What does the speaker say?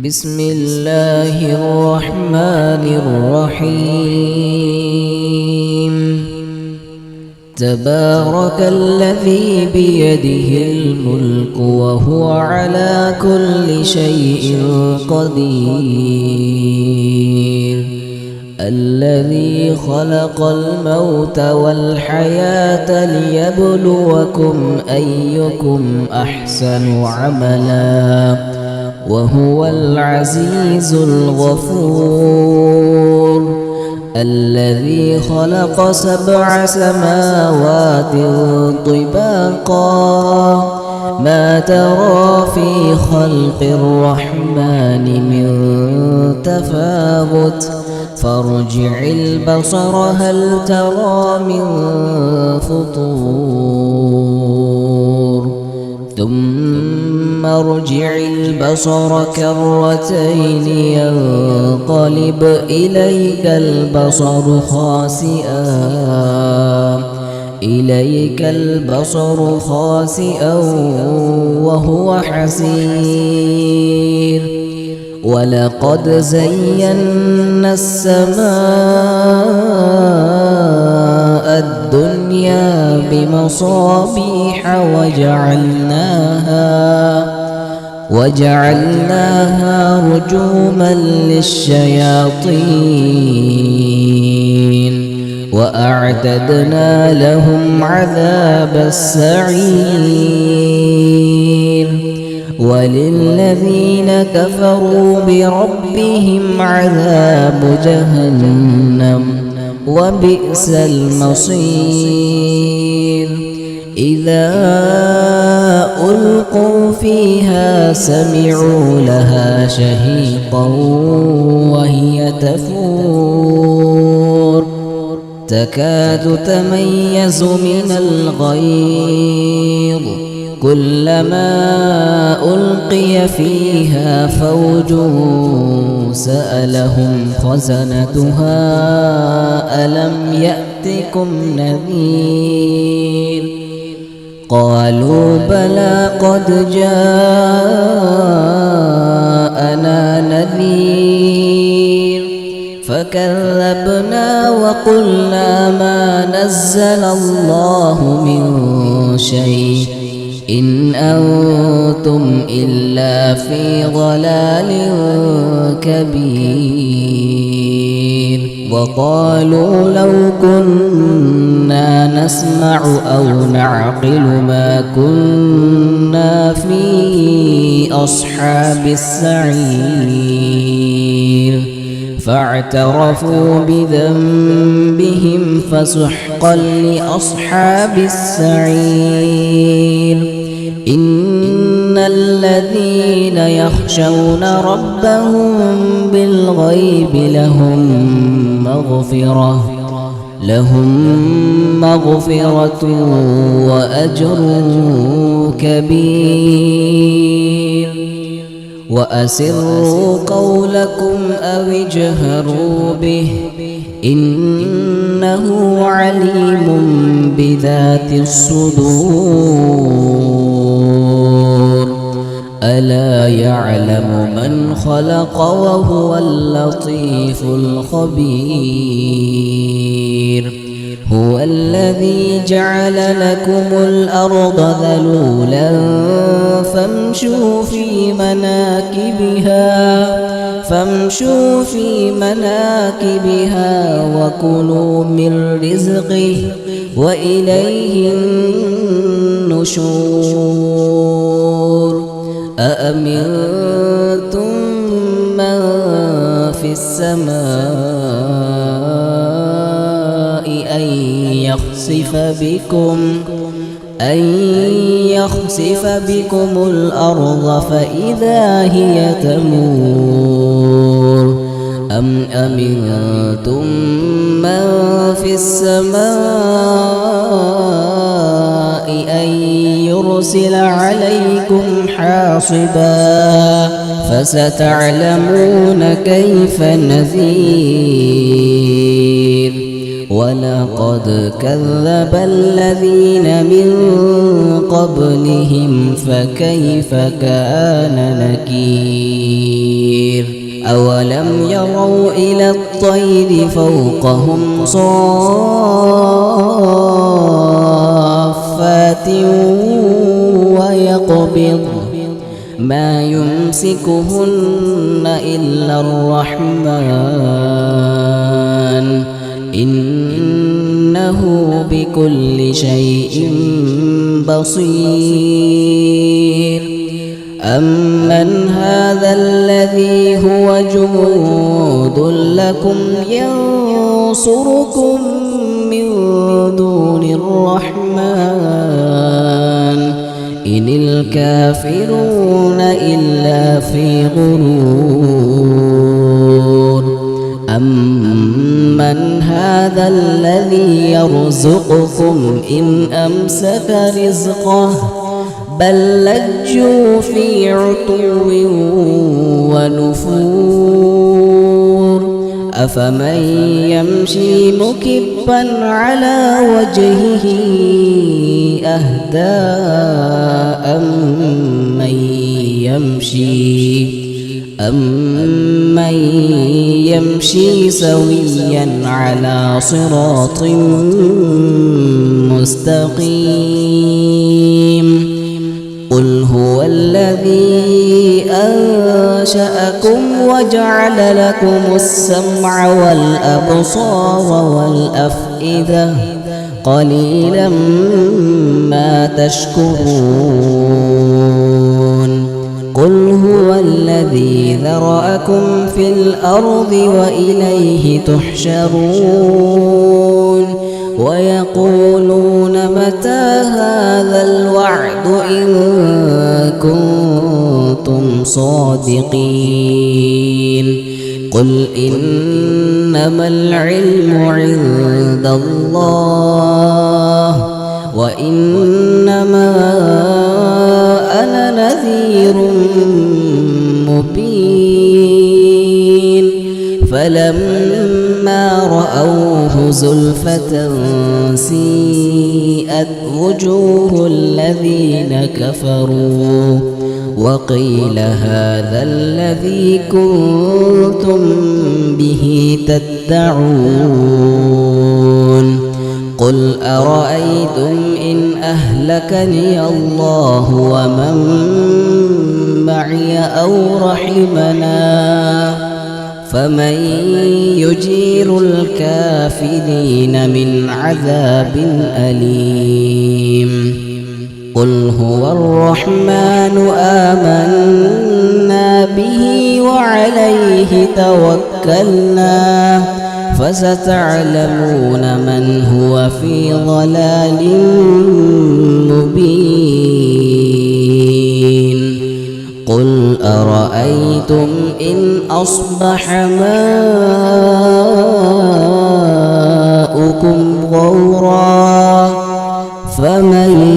بسم الله الرحمن الرحيم. تبارك الذي بيده الملك وهو على كل شيء قدير. الذي خلق الموت والحياة ليبلوكم أيكم أحسن عملا وهو العزيز الغفور. الذي خلق 7 سماوات طباقا ما ترى في خلق الرحمن من تفاوت فارجع البصر هل ترى من فطور ثم ارجع البصر كرتين ينقلب إليك البصر خاسئا وهو حسير. ولقد زينا السماء الدنيا بمصابيح وجعلناها رجوما للشياطين وأعتدنا لهم عذاب السعير. وللذين كفروا بربهم عذاب جهنم وبئس المصير. إذا ألقوا فيها سمعوا لها شهيقا وهي تفور تكاد تميز من الغيظ كلما ألقي فيها فوج سألهم خزنتها ألم يأتكم نذير قالوا بلى قد جاءنا نذير فكذبنا وقلنا ما نزل الله من شيء إن أنتم إلا في ضلال كبير. وقالوا لو كنا نسمع أو نعقل ما كنا في أصحاب السعير فاعترفوا بذنبهم فسحقا لأصحاب السعير. إن الذين يخشون ربهم بالغيب لهم مغفرة وأجر كبير. وأسروا قولكم أو اجهروا به إنه عليم بذات الصدور. ألا يعلم من خلق وهو اللطيف الخبير. هو الذي جعل لكم الأرض ذلولا فامشوا في مناكبها وكلوا من رزقه وإليه النشور. أأمنتم من في السماء أن يخسف بكم الأرض فإذا هي تمور أم أمنتم من في السماء أن يرسل عليكم حاصبا فستعلمون كيف نذير. ولقد كذب الذين من قبلهم فكيف كان نكير. أولم يروا إلى الطير فوقهم صافات ويقبض ما يمسكهن إلا الرحمن إنه بكل شيء بصير أمن هذا الذي هو جند لكم ينصركم من دون الرحمن إن الكافرون إلا في غرور أمن هذا الذي يرزقكم إن أمسك رزقه بل لجوا في عتو ونفور أفمن يمشي مكبا على وجهه أهدى أمن يمشي سويا على صراط مستقيم قل هو الذي أنشأكم وجعل لكم السمع والأبصار والأفئدة قليلا ما تشكرون قل هو الذي ذرأكم في الأرض وإليه تحشرون ويقولون متى هذا الوعد إن كنتم صادقين قل إنما العلم عند الله وإنما أنا نذير مبين فلما رأوه زلفة سيئت وجوه الذين كفروا وقيل هذا الذي كنتم به تدعون قل أرأيتم إن أهلكني الله ومن معي أو رحمنا فمن يجير الكافرين من عذاب أليم قل هو الرحمن آمنا به وعليه توكلنا فستعلمون من هو في ضلال مبين قل أرأيتم إن أصبح ماؤكم غورا فمن